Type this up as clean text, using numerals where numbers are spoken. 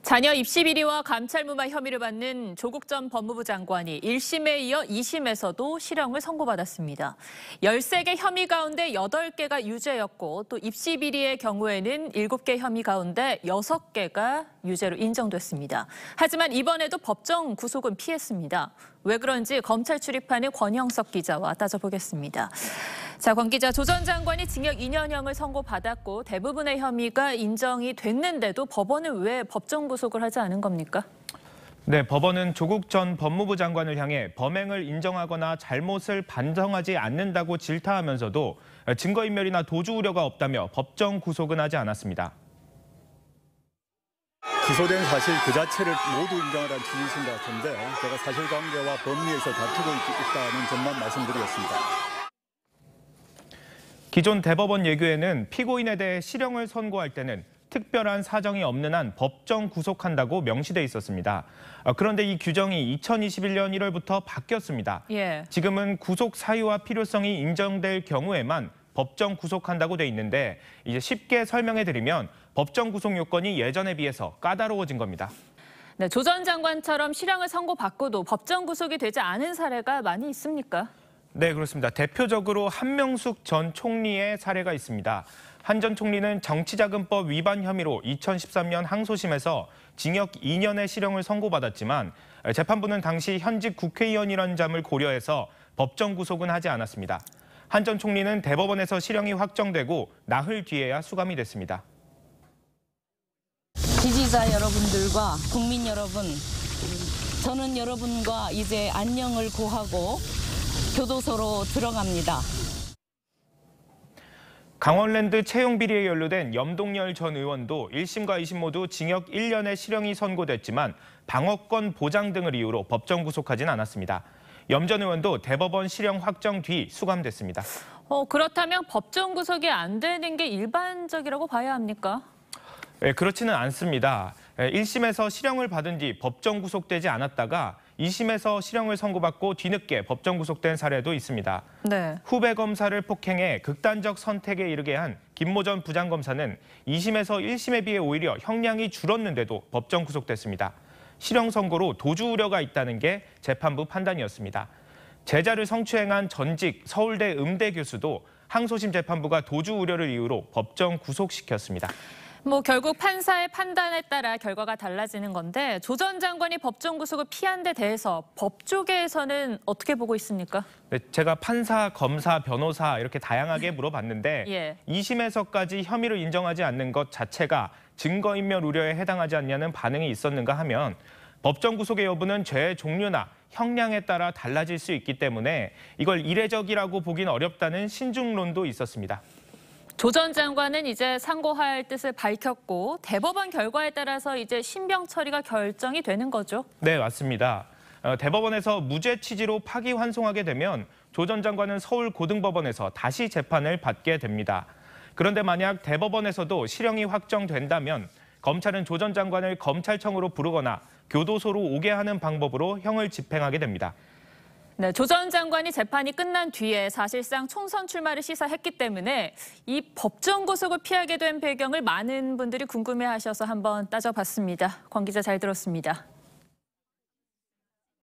자녀 입시 비리와 감찰 무마 혐의를 받는 조국 전 법무부 장관이 1심에 이어 2심에서도 실형을 선고받았습니다. 13개 혐의 가운데 8개가 유죄였고 또 입시 비리의 경우에는 7개 혐의 가운데 6개가 유죄로 인정됐습니다. 하지만 이번에도 법정 구속은 피했습니다. 왜 그런지 검찰 출입하는 권형석 기자와 따져보겠습니다. 자, 권 기자, 조 전 장관이 징역 2년형을 선고받았고 대부분의 혐의가 인정이 됐는데도 법원은 왜 법정 구속을 하지 않은 겁니까? 네, 법원은 조국 전 법무부 장관을 향해 범행을 인정하거나 잘못을 반성하지 않는다고 질타하면서도 증거인멸이나 도주 우려가 없다며 법정 구속은 하지 않았습니다. 기소된 사실 그 자체를 모두 인정하라는 취지이신 것 같은데 제가 사실관계와 법리에서 다투고 있다는 점만 말씀드리겠습니다. 기존 대법원 예규에는 피고인에 대해 실형을 선고할 때는 특별한 사정이 없는 한 법정 구속한다고 명시돼 있었습니다. 그런데 이 규정이 2021년 1월부터 바뀌었습니다. 지금은 구속 사유와 필요성이 인정될 경우에만 법정 구속한다고 돼 있는데 이제 쉽게 설명해 드리면 법정 구속 요건이 예전에 비해서 까다로워진 겁니다. 네, 조 전 장관처럼 실형을 선고받고도 법정 구속이 되지 않은 사례가 많이 있습니까? 네, 그렇습니다. 대표적으로 한명숙 전 총리의 사례가 있습니다. 한 전 총리는 정치자금법 위반 혐의로 2013년 항소심에서 징역 2년의 실형을 선고받았지만 재판부는 당시 현직 국회의원이라는 점을 고려해서 법정 구속은 하지 않았습니다. 한 전 총리는 대법원에서 실형이 확정되고 나흘 뒤에야 수감이 됐습니다. 지지자 여러분들과 국민 여러분, 저는 여러분과 이제 안녕을 고하고 교도소로 들어갑니다. 강원랜드 채용 비리에 연루된 염동열 전 의원도 1심과 2심 모두 징역 1년의 실형이 선고됐지만 방어권 보장 등을 이유로 법정 구속하진 않았습니다. 염 전 의원도 대법원 실형 확정 뒤 수감됐습니다. 그렇다면 법정 구속이 안 되는 게 일반적이라고 봐야 합니까? 네, 그렇지는 않습니다. 1심에서 실형을 받은 뒤 법정 구속되지 않았다가 2심에서 실형을 선고받고 뒤늦게 법정 구속된 사례도 있습니다. 네. 후배 검사를 폭행해 극단적 선택에 이르게 한 김모 전 부장검사는 2심에서 1심에 비해 오히려 형량이 줄었는데도 법정 구속됐습니다. 실형 선고로 도주 우려가 있다는 게 재판부 판단이었습니다. 제자를 성추행한 전직 서울대 음대 교수도 항소심 재판부가 도주 우려를 이유로 법정 구속시켰습니다. 결국 판사의 판단에 따라 결과가 달라지는 건데 조 전 장관이 법정 구속을 피한 데 대해서 법 쪽에서는 어떻게 보고 있습니까? 네, 제가 판사, 검사, 변호사 이렇게 다양하게 물어봤는데 2심에서까지 혐의를 인정하지 않는 것 자체가 증거인멸 우려에 해당하지 않냐는 반응이 있었는가 하면 법정 구속의 여부는 죄의 종류나 형량에 따라 달라질 수 있기 때문에 이걸 이례적이라고 보긴 어렵다는 신중론도 있었습니다. 조 전 장관은 이제 상고할 뜻을 밝혔고 대법원 결과에 따라서 이제 신병 처리가 결정이 되는 거죠? 네, 맞습니다. 대법원에서 무죄 취지로 파기환송하게 되면 조 전 장관은 서울고등법원에서 다시 재판을 받게 됩니다. 그런데 만약 대법원에서도 실형이 확정된다면 검찰은 조 전 장관을 검찰청으로 부르거나 교도소로 오게 하는 방법으로 형을 집행하게 됩니다. 네, 조 전 장관이 재판이 끝난 뒤에 사실상 총선 출마를 시사했기 때문에 이 법정 구속을 피하게 된 배경을 많은 분들이 궁금해하셔서 한번 따져봤습니다. 권 기자 잘 들었습니다.